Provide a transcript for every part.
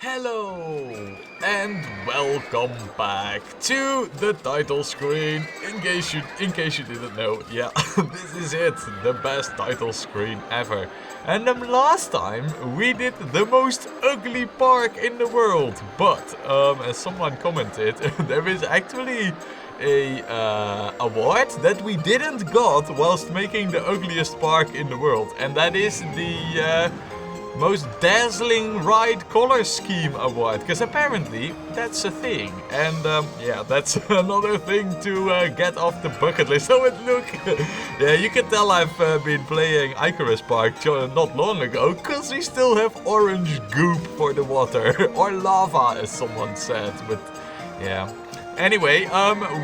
Hello and welcome back to the title screen. In case you didn't know, yeah, this is it, the best title screen ever. And last time we did the most ugly park in the world, but as someone commented, there is actually a award that we didn't got whilst making the ugliest park in the world, and that is the most dazzling ride color scheme award, because apparently that's a thing. And yeah, that's another thing to get off the bucket list. So look, yeah, you can tell I've been playing Icarus Park not long ago, because we still have orange goop for the water, or lava as someone said, but yeah. Anyway,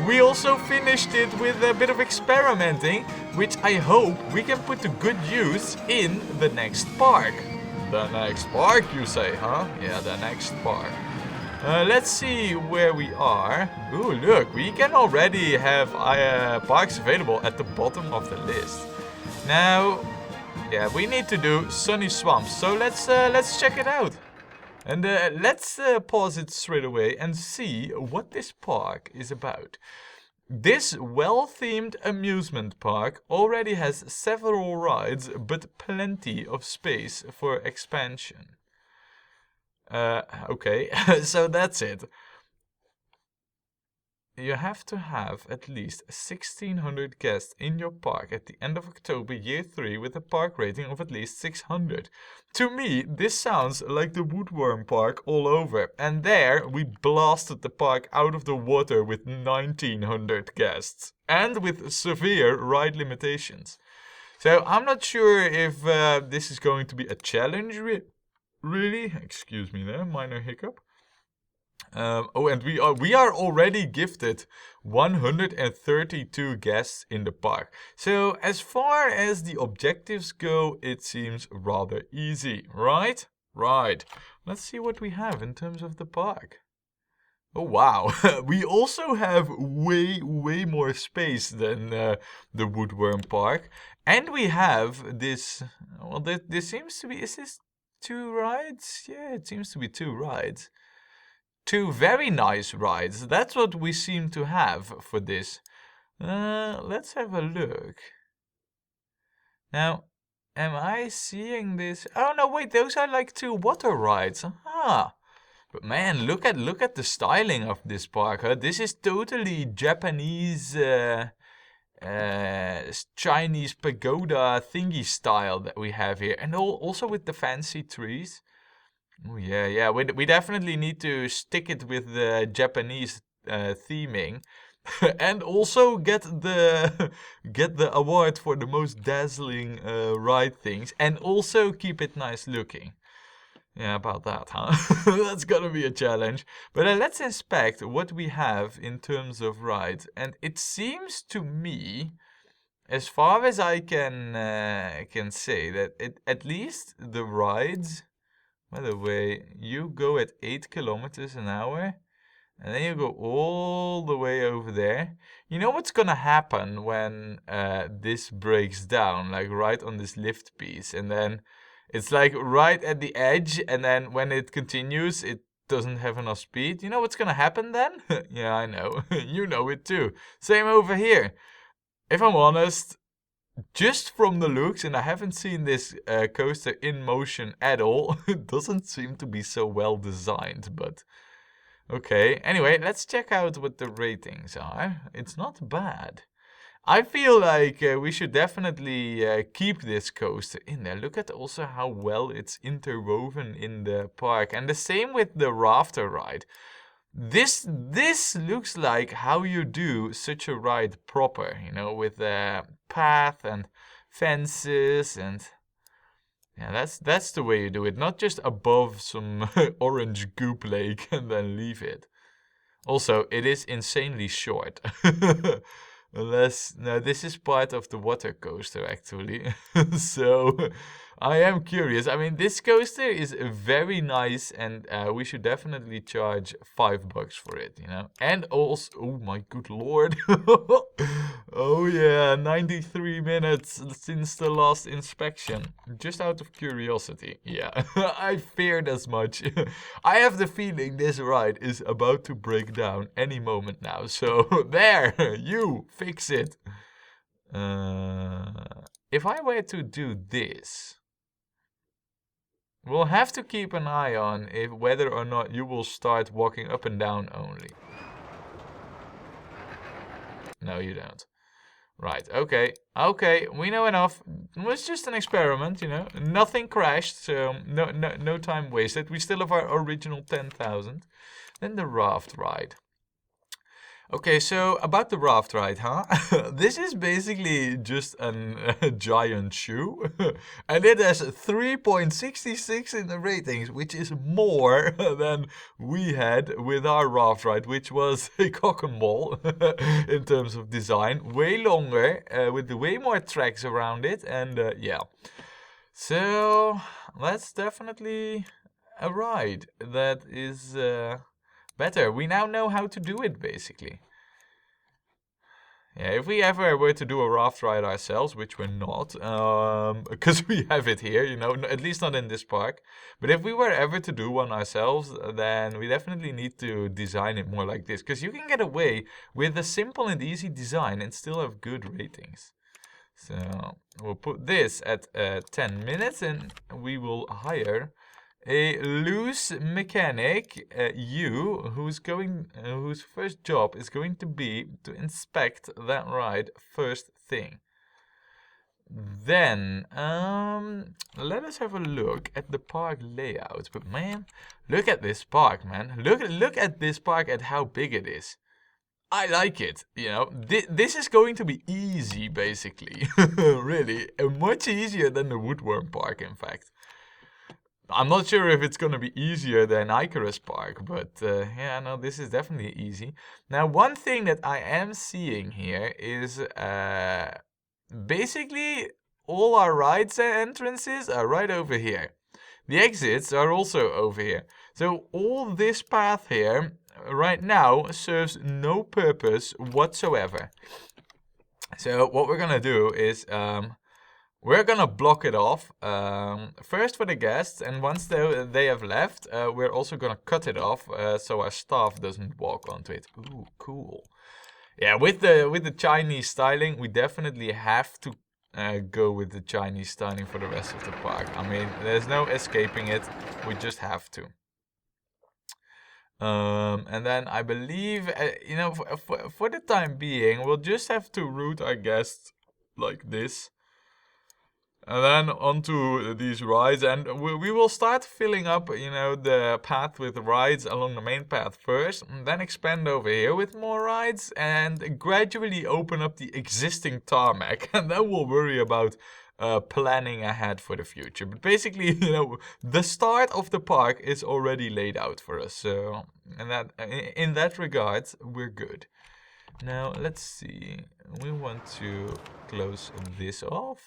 we also finished it with a bit of experimenting, which I hope we can put to good use in the next park. The next park, you say, huh? Yeah, the next park. Let's see where we are. Ooh, look, we can already have parks available at the bottom of the list. Now, yeah, we need to do Sunny Swamps, so let's check it out. And let's pause it straight away and see what this park is about. This well-themed amusement park already has several rides, but plenty of space for expansion. Okay, so that's it. You have to have at least 1,600 guests in your park at the end of October year 3 with a park rating of at least 600. To me, this sounds like the Woodworm Park all over, and there we blasted the park out of the water with 1,900 guests, and with severe ride limitations. So I'm not sure if this is going to be a challenge, really. Excuse me there, minor hiccup. And we are already gifted 132 guests in the park. So as far as the objectives go, it seems rather easy, right? Right. Let's see what we have in terms of the park. Oh wow, we also have way more space than the Woodworm Park. And we have this, well, this seems to be, is this 2 rides? Yeah, it seems to be 2 rides. 2 very nice rides. That's what we seem to have for this. Let's have a look. Now, am I seeing this? Oh no, wait, those are like 2 water rides. Aha. But man, look at the styling of this park. Huh? This is totally Japanese, Chinese pagoda thingy style that we have here, and also with the fancy trees. Oh yeah. We definitely need to stick it with the Japanese theming, and also get the award for the most dazzling ride things, and also keep it nice looking. Yeah, about that, huh? That's gonna be a challenge. But let's inspect what we have in terms of rides, and it seems to me, as far as I can say, that at least the rides. By the way, you go at 8 kilometers an hour, and then you go all the way over there. You know what's gonna happen when this breaks down, like right on this lift piece, and then it's like right at the edge, and then when it continues, it doesn't have enough speed. You know what's gonna happen then? Yeah, I know. You know it too. Same over here. If I'm honest, just from the looks, and I haven't seen this coaster in motion at all, it doesn't seem to be so well designed, but okay. Anyway, let's check out what the ratings are. It's not bad. I feel like we should definitely keep this coaster in there. Look at also how well it's interwoven in the park, and the same with the rafter ride. This looks like how you do such a ride proper, you know, with a path and fences, and yeah, that's the way you do it. Not just above some orange goop lake and then leave it. Also, it is insanely short. No, this is part of the water coaster actually. So, I am curious. I mean, this coaster is very nice, and we should definitely charge $5 for it, you know. And also, oh my good lord, oh yeah, 93 minutes since the last inspection. Just out of curiosity, yeah, I feared as much. I have the feeling this ride is about to break down any moment now. So there, you fix it. If I were to do this, we'll have to keep an eye on whether or not you will start walking up and down only. No, you don't. Right, okay. Okay, we know enough. It was just an experiment, you know. Nothing crashed, so no time wasted. We still have our original 10,000. Then the raft ride. Okay, so about the raft ride, huh? This is basically just a giant shoe. And it has 3.66 in the ratings, which is more than we had with our raft ride, which was a cock and ball in terms of design. Way longer, with way more tracks around it, and yeah. So, that's definitely a ride that is better. We now know how to do it, basically. Yeah, if we ever were to do a raft ride ourselves, which we're not, because we have it here, you know, at least not in this park. But if we were ever to do one ourselves, then we definitely need to design it more like this. Because you can get away with a simple and easy design and still have good ratings. So we'll put this at 10 minutes, and we will hire a loose mechanic, whose first job is going to be to inspect that ride first thing. Then, let us have a look at the park layout. But man, look at this park, man. Look at this park, at how big it is. I like it, you know. This is going to be easy, basically. Really, much easier than the Woodworm Park, in fact. I'm not sure if it's going to be easier than Icarus Park, but yeah, no, this is definitely easy. Now, one thing that I am seeing here is basically all our rides and entrances are right over here. The exits are also over here. So all this path here right now serves no purpose whatsoever. So what we're going to do is we're gonna block it off, first for the guests, and once they have left, we're also gonna cut it off, so our staff doesn't walk onto it. Ooh, cool. Yeah, with the Chinese styling, we definitely have to go with the Chinese styling for the rest of the park. I mean, there's no escaping it, we just have to. And then I believe, you know, for the time being, we'll just have to route our guests like this. And then onto these rides, and we will start filling up, you know, the path with rides along the main path first, and then expand over here with more rides, and gradually open up the existing tarmac, and then we'll worry about planning ahead for the future. But basically, you know, the start of the park is already laid out for us, so in that regard, we're good. Now, let's see, we want to close this off.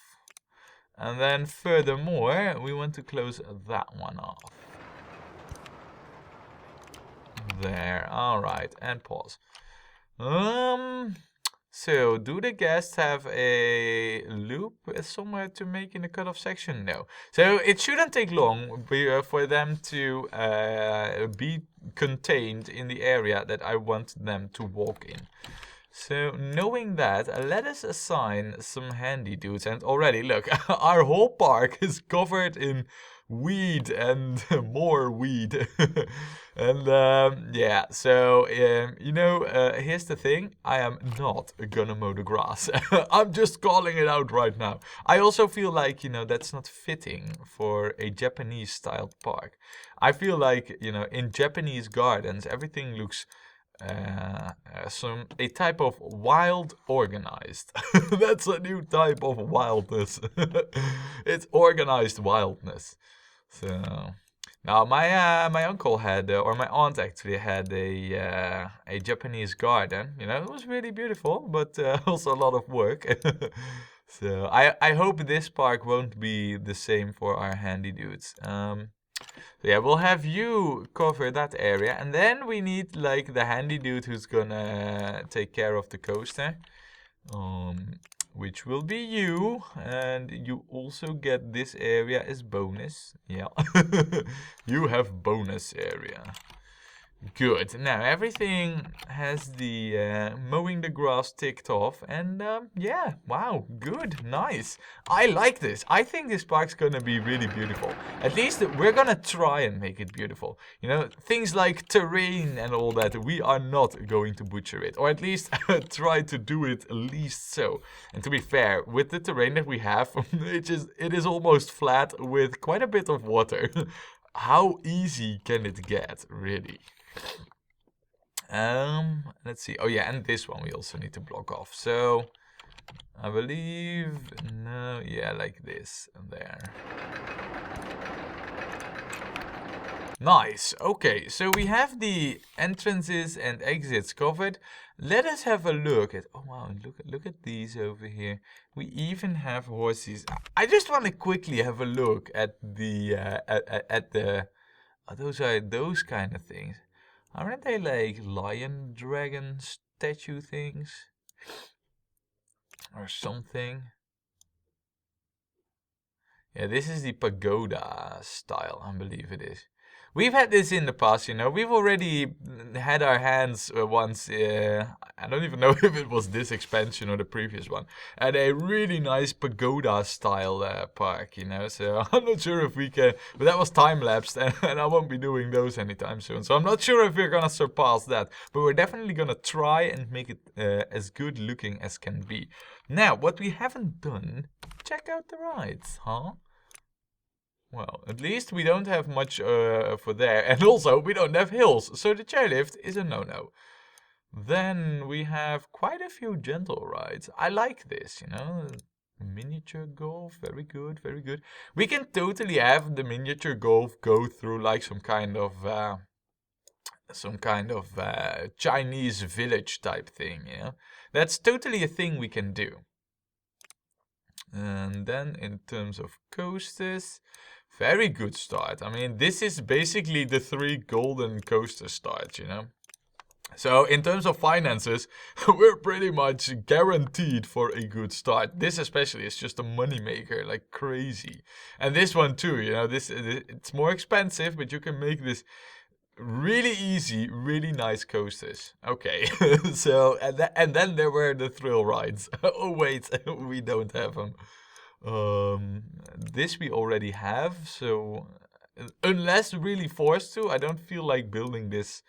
And then furthermore, we want to close that one off. There, alright, and pause. So, do the guests have a loop somewhere to make in the cutoff section? No. So, it shouldn't take long for them to be contained in the area that I want them to walk in. So, knowing that, let us assign some handy dudes. And already, look, our whole park is covered in weed and more weed. And, yeah, so, you know, here's the thing. I am not gonna mow the grass. I'm just calling it out right now. I also feel like, you know, that's not fitting for a Japanese-styled park. I feel like, you know, in Japanese gardens, everything looks... a type of wild organized. That's a new type of wildness. It's organized wildness. So now my uncle had, or my aunt actually had a Japanese garden. You know, it was really beautiful, but also a lot of work. So I hope this park won't be the same for our handy dudes. So yeah, we'll have you cover that area, and then we need like the handy dude who's gonna take care of the coaster, which will be you, and you also get this area as bonus. Yeah, you have bonus area. Good. Now everything has the mowing the grass ticked off, and yeah, wow, good, nice. I like this. I think this park's gonna be really beautiful. At least we're gonna try and make it beautiful. You know, things like terrain and all that, we are not going to butcher it, or at least try to do it at least so. And to be fair, with the terrain that we have, it is almost flat with quite a bit of water. How easy can it get, really? Let's see. Oh yeah, and this one we also need to block off. So I believe no, yeah, like this and there. Nice. Okay, so we have the entrances and exits covered. Let us have a look at. Oh wow, look at these over here. We even have horses. I just want to quickly have a look at the at the. Oh, those are those kind of things. Aren't they like lion dragon statue things? Or something? Yeah, this is the pagoda style, I believe it is. We've had this in the past, you know. We've already had our hands once, I don't even know if it was this expansion or the previous one, at a really nice pagoda style park, you know. So I'm not sure if we can, but that was time-lapsed and I won't be doing those anytime soon. So I'm not sure if we're gonna surpass that, but we're definitely gonna try and make it as good looking as can be. Now, what we haven't done, check out the rides, huh? Well, at least we don't have much for there. And also, we don't have hills, so the chairlift is a no-no. Then we have quite a few gentle rides. I like this, you know. Miniature golf, very good, very good. We can totally have the miniature golf go through like some kind of Chinese village type thing, you know. That's totally a thing we can do. And then in terms of coasters, very good start. I mean, this is basically the 3 golden coaster starts, you know. So in terms of finances, we're pretty much guaranteed for a good start. This especially is just a money maker like crazy. And this one too, you know, it's more expensive, but you can make this really easy, really nice coasters. Okay, so and then there were the thrill rides. Oh wait, we don't have them. This we already have, so unless really forced to, I don't feel like building this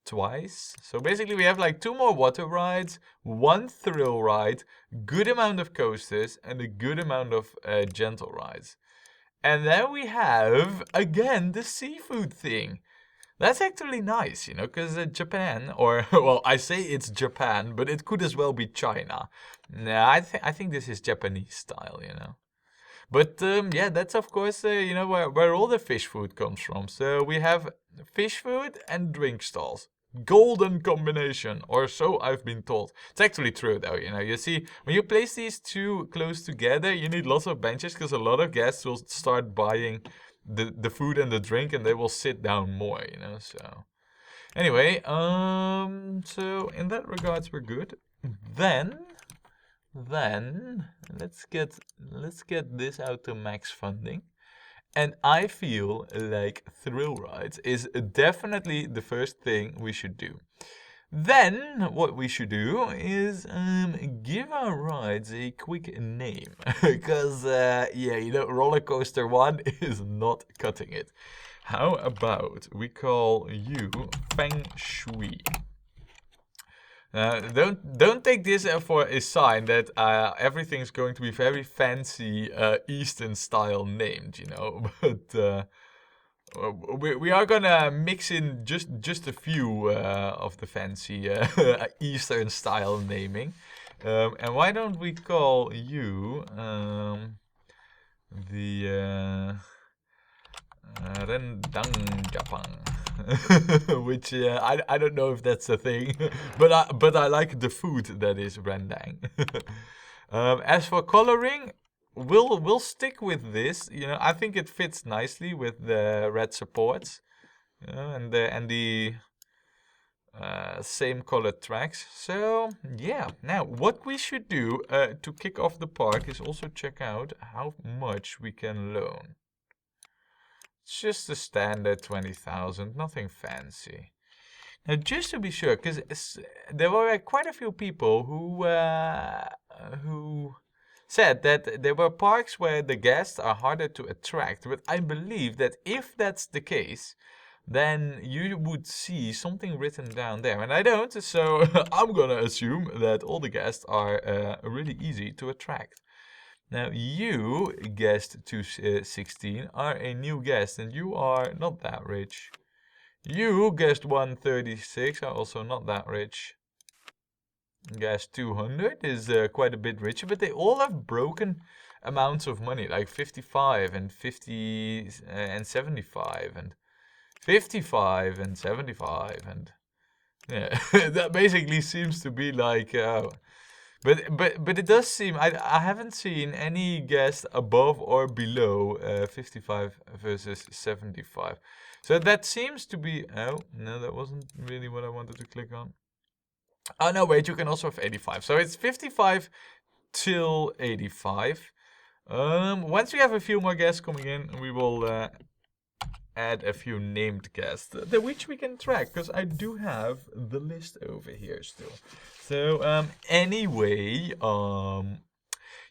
twice. So basically we have like 2 more water rides, 1 thrill ride, good amount of coasters, and a good amount of gentle rides. And then we have, again, the seafood thing. That's actually nice, you know, because Japan, or, well, I say it's Japan, but it could as well be China. Nah, I think this is Japanese style, you know. But, yeah, that's of course, you know, where all the fish food comes from. So we have fish food and drink stalls. Golden combination, or so I've been told. It's actually true, though, you know. You see, when you place these 2 close together, you need lots of benches, because a lot of guests will start buying the food and the drink, and they will sit down more, you know. So anyway, so in that regards we're good. Then let's get this out to max funding. And I feel like thrill rides is definitely the first thing we should do. Then what we should do is give our rides a quick name, because yeah, you know, Rollercoaster 1 is not cutting it. How about we call you Feng Shui? Don't take this for a sign that everything's going to be very fancy Eastern style named, you know, but we are gonna mix in just a few of the fancy Eastern style naming. And why don't we call you the Rendang Japang, which I don't know if that's a thing, but I like the food that is rendang. As for coloring, we'll stick with this. You know, I think it fits nicely with the red supports, you know, and the same colored tracks. So yeah, now what we should do to kick off the park is also check out how much we can loan. It's just a standard 20,000, nothing fancy. Now, just to be sure, because there were quite a few people who said that there were parks where the guests are harder to attract, but I believe that if that's the case, then you would see something written down there, and I don't, so I'm gonna assume that all the guests are really easy to attract. Now, you, guest 216, are a new guest, and you are not that rich. You, guest 136, are also not that rich. Guest 200 is quite a bit richer, but they all have broken amounts of money, like 55 and 50 and 75 and 55 and 75 and yeah, that basically seems to be like but it does seem I haven't seen any guest above or below 55 versus 75. So that seems to be, oh no, that wasn't really what I wanted to click on. Oh no, wait, you can also have 85. So it's 55 till 85. Once we have a few more guests coming in, we will add a few named guests, which we can track, because I do have the list over here still. So anyway,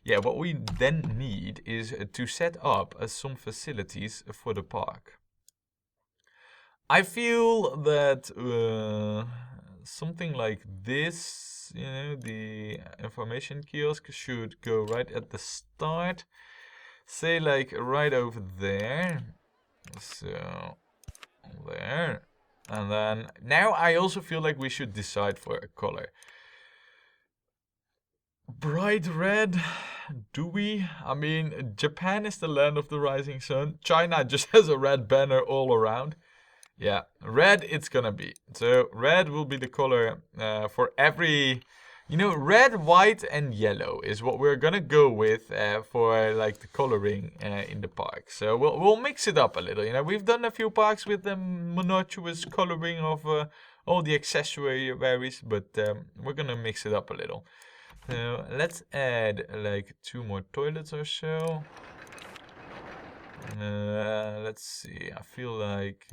yeah, what we then need is to set up some facilities for the park. I feel that something like this, you know, the information kiosk should go right at the start. Say like right over there. So there. And then now I also feel like we should decide for a color. Bright red, do we? I mean, Japan is the land of the rising sun. China just has a red banner all around. Yeah, red it's gonna be. So red will be the color for every, you know, red, white, and yellow is what we're gonna go with for like the coloring in the park. So we'll mix it up a little. You know, we've done a few parks with the monotonous coloring of all the accessories, but we're gonna mix it up a little. So let's add like 2 more toilets or so. Let's see, I feel like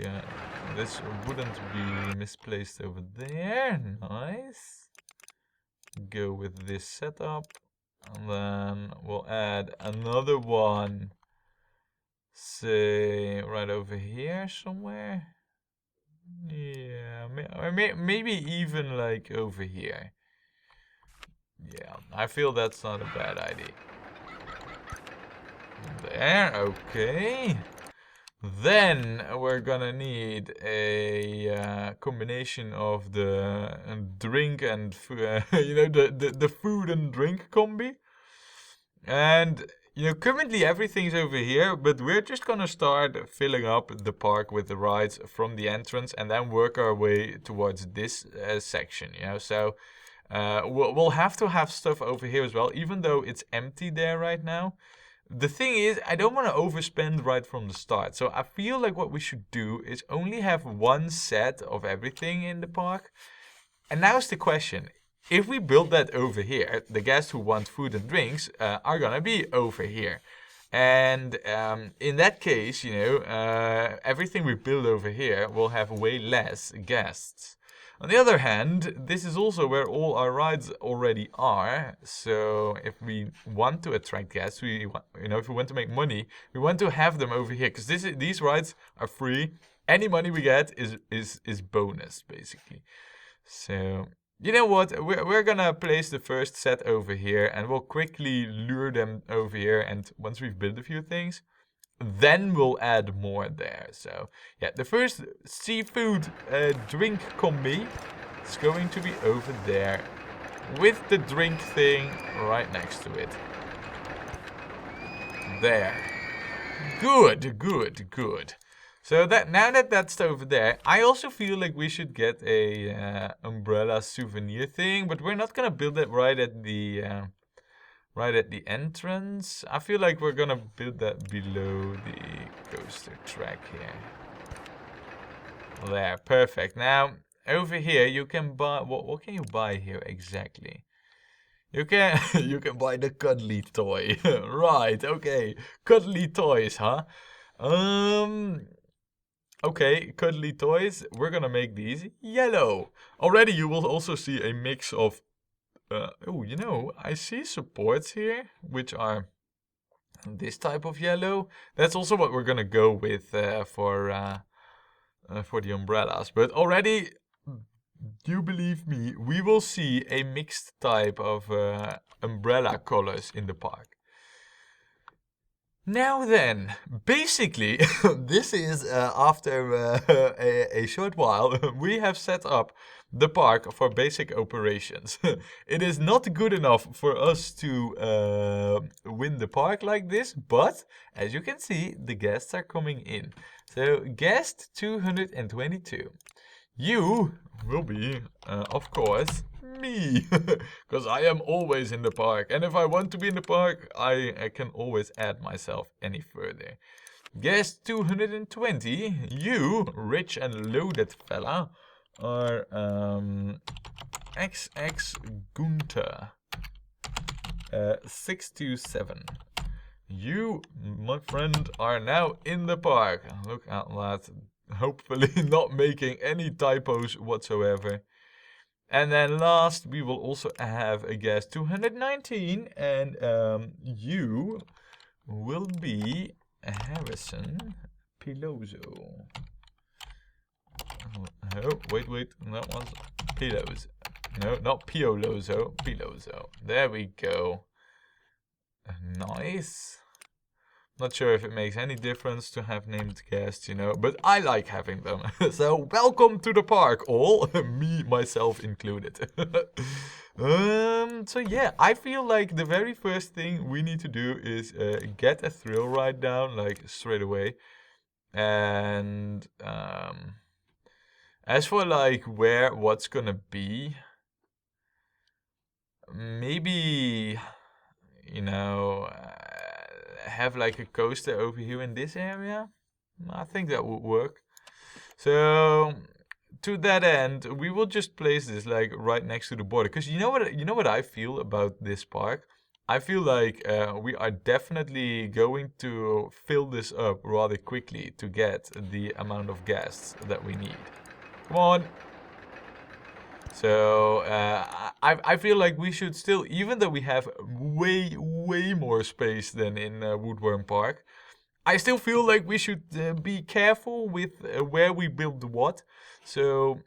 this wouldn't be misplaced over there. Nice. Go with this setup. And then we'll add another one, say, right over here somewhere. Yeah, maybe even like over here. Yeah, I feel that's not a bad idea. There, okay. Then we're gonna need a combination of the drink and you know, the food and drink combi. And you know, currently everything's over here, but we're just gonna start filling up the park with the rides from the entrance and then work our way towards this section. You know, so we'll have to have stuff over here as well, even though it's empty there right now. The thing is, I don't want to overspend right from the start. So I feel like what we should do is only have one set of everything in the park. And now's the question. If we build that over here, the guests who want food and drinks are going to be over here. And in that case, you know, everything we build over here will have way less guests. On the other hand, this is also where all our rides already are. So if we want to attract guests, you know, if we want to make money, we want to have them over here, because these rides are free. Any money we get is bonus, basically. So you know what? We're gonna place the first set over here, and we'll quickly lure them over here. And once we've built a few things, then we'll add more there. So yeah, the first seafood drink combi is going to be over there with the drink thing right next to it. There. Good, good, good. So that now that that's over there, I also feel like we should get a umbrella souvenir thing, but we're not gonna build it right at the right at the entrance. I feel like we're gonna build that below the coaster track here. There, perfect. Now, over here you can buy, what can you buy here exactly? You can you can buy the cuddly toy. Right, okay. Cuddly toys, huh? Okay, cuddly toys. We're gonna make these yellow. Already you will also see a mix of oh, you know, I see supports here which are this type of yellow. That's also what we're gonna go with for the umbrellas. But already, you believe me, we will see a mixed type of umbrella colors in the park. Now then, basically, this is after a short while, we have set up the park for basic operations. It is not good enough for us to win the park like this, but as you can see, the guests are coming in. So, guest 222. You will be, of course, me. Because I am always in the park. And if I want to be in the park, I can always add myself any further. Guest 220, you, rich and loaded fella, are XX Gunter 627. You, my friend, are now in the park. Look at that. Hopefully not making any typos whatsoever. And then last, we will also have a guest 219. And you will be Harrison Pilozo. Oh, wait. That was Pilozo. No, not Piolozo. Pilozo. There we go. Nice. Not sure if it makes any difference to have named guests, you know, but I like having them. So welcome to the park, all, me, myself included. So yeah, I feel like the very first thing we need to do is get a thrill ride down, like straight away. And as for like what's gonna be, maybe, you know, have like a coaster over here in this area. I think that would work. So to that end, we will just place this like right next to the border. Because you know what I feel about this park? I feel like we are definitely going to fill this up rather quickly to get the amount of guests that we need. Come on. So I feel like we should still, even though we have way more space than in Woodworm Park, I still feel like we should be careful with where we build what. So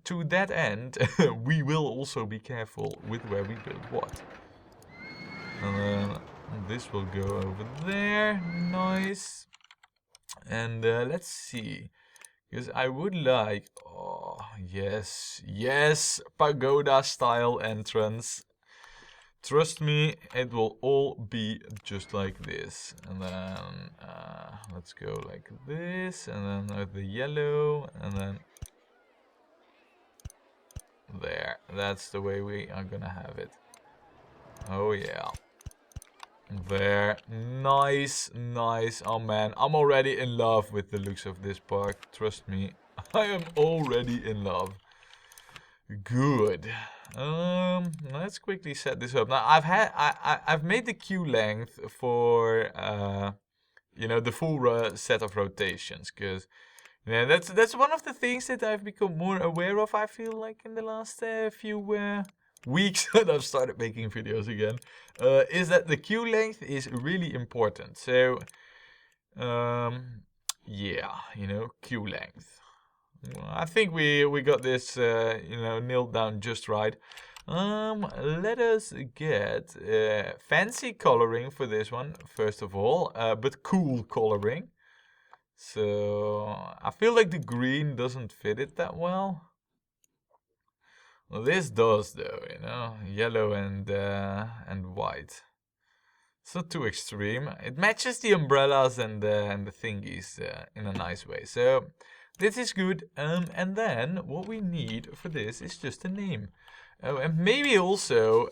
to that end, we will also be careful with where we build what. And then this will go over there, nice. And let's see. Because I would like, oh yes, pagoda style entrance. Trust me, it will all be just like this. And then let's go like this, and then the yellow, and then there. That's the way we are gonna have it. Oh yeah. There, nice. Oh man, I'm already in love with the looks of this park. Trust me, I am already in love. Good. Let's quickly set this up. Now I've made the queue length for you know, the full set of rotations, because yeah, that's one of the things that I've become more aware of. I feel like in the last few weeks that I've started making videos again, is that the queue length is really important. So, yeah, you know, queue length. I think we got this, you know, nailed down just right. Let us get fancy coloring for this one, first of all, but cool coloring. So, I feel like the green doesn't fit it that well. Well, this does though, you know, yellow and white. It's not too extreme. It matches the umbrellas and the thingies in a nice way. So this is good. And then what we need for this is just a name. Oh, and maybe also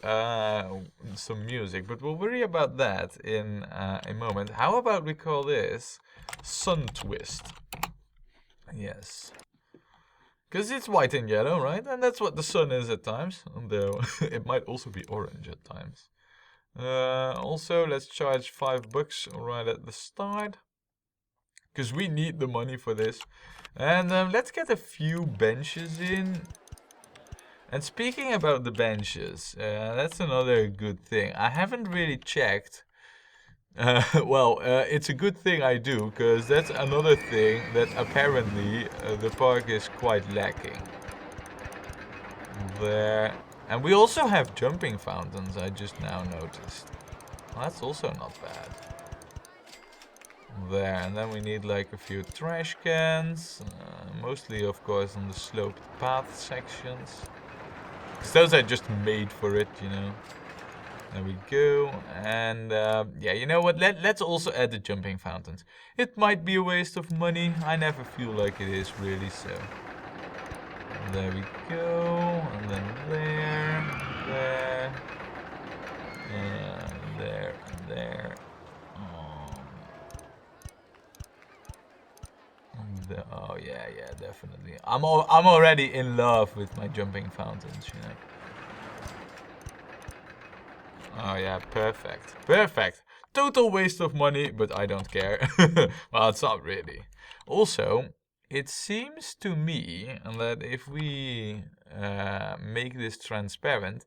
some music, but we'll worry about that in a moment. How about we call this Sun Twist? Yes. Because it's white and yellow, right? And that's what the sun is at times. Though it might also be orange at times. Also, let's charge $5 right at the start. Because we need the money for this. And let's get a few benches in. And speaking about the benches, that's another good thing. I haven't really checked. It's a good thing I do, because that's another thing that apparently the park is quite lacking. There. And we also have jumping fountains, I just now noticed. Well, that's also not bad. There, and then we need like a few trash cans. Mostly, of course, on the sloped path sections. Because those are just made for it, you know. There we go. And yeah, you know what? Let's also add the jumping fountains. It might be a waste of money. I never feel like it is really, so. There we go. And then there, there, there, and there. Oh yeah, definitely. I'm already in love with my jumping fountains, you know. Oh yeah, perfect. Perfect. Total waste of money, but I don't care. Well, it's not really. Also, it seems to me that if we make this transparent,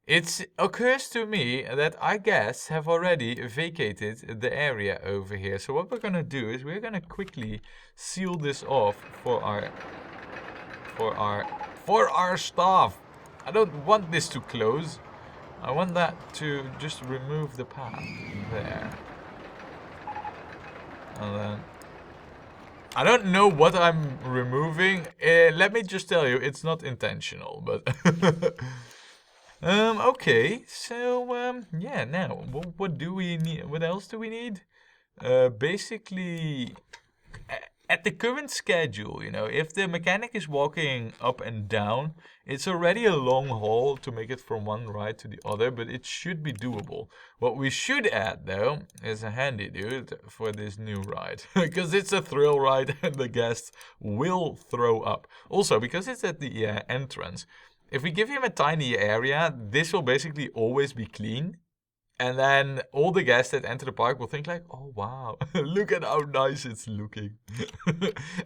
it occurs to me that I guess have already vacated the area over here. So what we're gonna do is we're gonna quickly seal this off for our staff. I don't want this to close. I want that to just remove the path there. And then I don't know what I'm removing. Let me just tell you, it's not intentional, but okay, so yeah, now what do we need? What else do we need? Basically, at the current schedule, you know, if the mechanic is walking up and down, it's already a long haul to make it from one ride to the other, but it should be doable. What we should add, though, is a handy dude for this new ride, because it's a thrill ride and the guests will throw up. Also, because it's at the entrance, if we give him a tiny area, this will basically always be clean. And then all the guests that enter the park will think like, oh wow, look at how nice it's looking.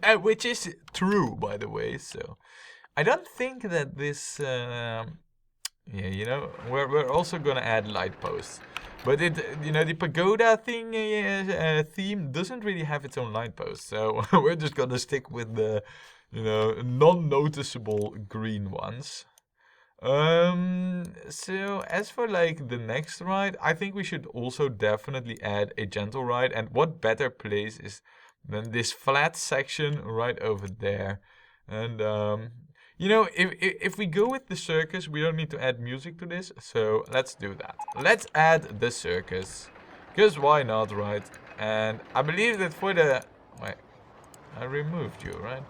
And which is true, by the way. So I don't think that this, yeah, you know, we're also gonna add light posts. But it, you know, the pagoda thing theme doesn't really have its own light posts. So we're just gonna stick with the, you know, non-noticeable green ones. So as for like the next ride, I think we should also definitely add a gentle ride. And what better place is than this flat section right over there? And you know, if we go with the circus, we don't need to add music to this. So let's do that. Let's add the circus, because why not, right? And I believe that for the wait, I removed you, right?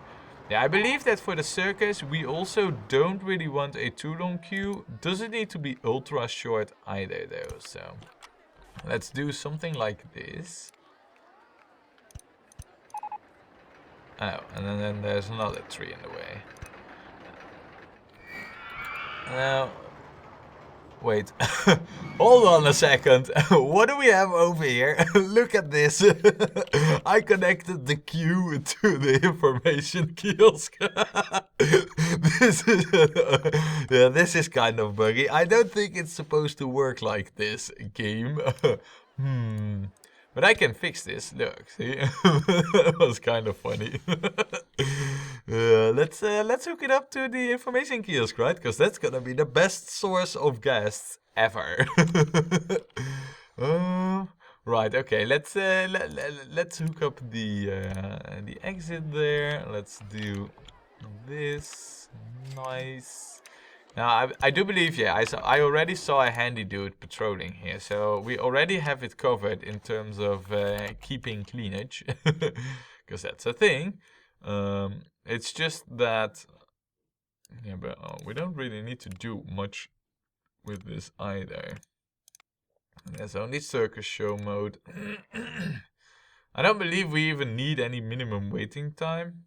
Yeah, I believe that for the circus, we also don't really want a too long queue. Doesn't need to be ultra short either, though. So let's do something like this. Oh, and then there's another tree in the way. Now, wait, hold on a second. What do we have over here? Look at this. I connected the queue to the information kiosk. This is kind of buggy. I don't think it's supposed to work like this, game. But I can fix this. Look, see? That was kind of funny. Let's hook it up to the information kiosk, right? Because that's gonna be the best source of guests ever. Right. Okay. Let's hook up the exit there. Let's do this. Nice. Now, I do believe, yeah, I already saw a handy dude patrolling here, so we already have it covered in terms of keeping cleanage, because that's a thing. It's just that, Yeah, but we don't really need to do much with this either. There's only circus show mode. I don't believe we even need any minimum waiting time.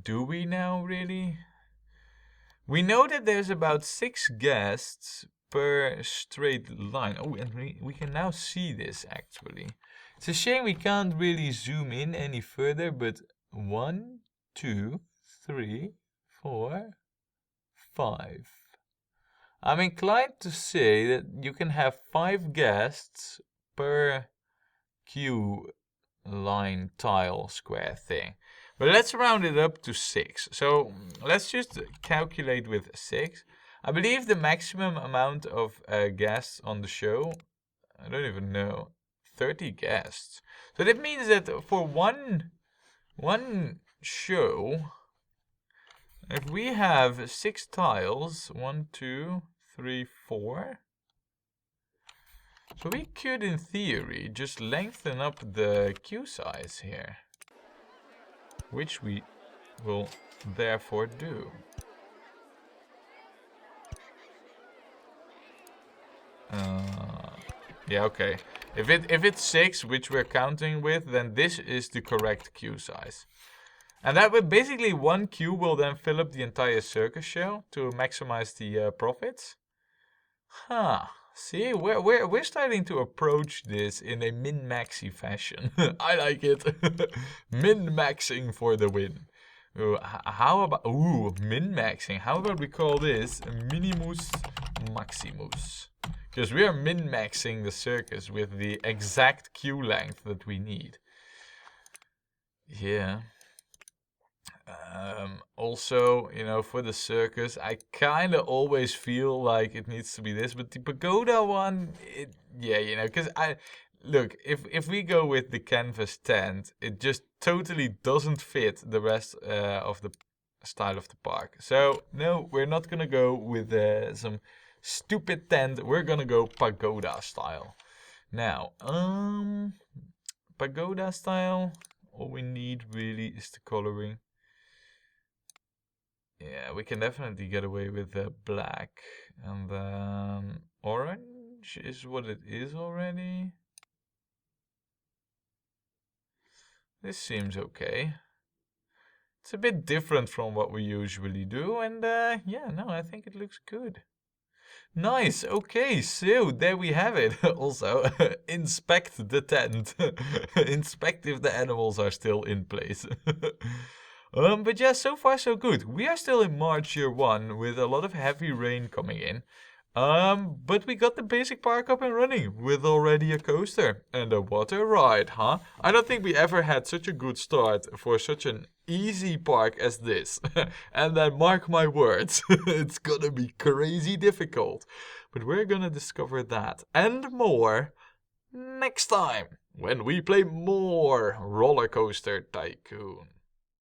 Do we now, really? We know that there's about 6 guests per straight line. Oh, and we can now see this, actually. It's a shame we can't really zoom in any further, but 1, 2, 3, 4, 5. I'm inclined to say that you can have 5 guests per queue line tile square thing. But let's round it up to 6. So let's just calculate with 6. I believe the maximum amount of guests on the show, I don't even know, 30 guests. So that means that for one show, if we have 6 tiles, 1, 2, 3, 4. So we could, in theory, just lengthen up the queue size here. Which we will therefore do. Yeah, okay. If it's 6, which we're counting with, then this is the correct queue size. And that would basically 1 queue will then fill up the entire circus show to maximize the profits. Huh. See, we're starting to approach this in a min-maxy fashion. I like it. Min-maxing for the win. Ooh, how about min-maxing? How about we call this Minimus Maximus? Because we are min-maxing the circus with the exact queue length that we need. Yeah. Also, you know, for the circus, I kind of always feel like it needs to be this, but the pagoda one, yeah, you know, because look, if we go with the canvas tent, it just totally doesn't fit the rest of the style of the park. So no, we're not gonna go with some stupid tent. We're gonna go pagoda style. Now, pagoda style. All we need really is the coloring. Yeah, we can definitely get away with black, and then orange is what it is already. This seems okay. It's a bit different from what we usually do, and yeah, no, I think it looks good. Nice, okay, so there we have it. Also, inspect the tent. Inspect if the animals are still in place. But yeah, so far so good. We are still in March year 1 with a lot of heavy rain coming in. But we got the basic park up and running with already a coaster and a water ride, huh? I don't think we ever had such a good start for such an easy park as this. And then mark my words, it's gonna be crazy difficult. But we're gonna discover that and more next time when we play more Rollercoaster Tycoon.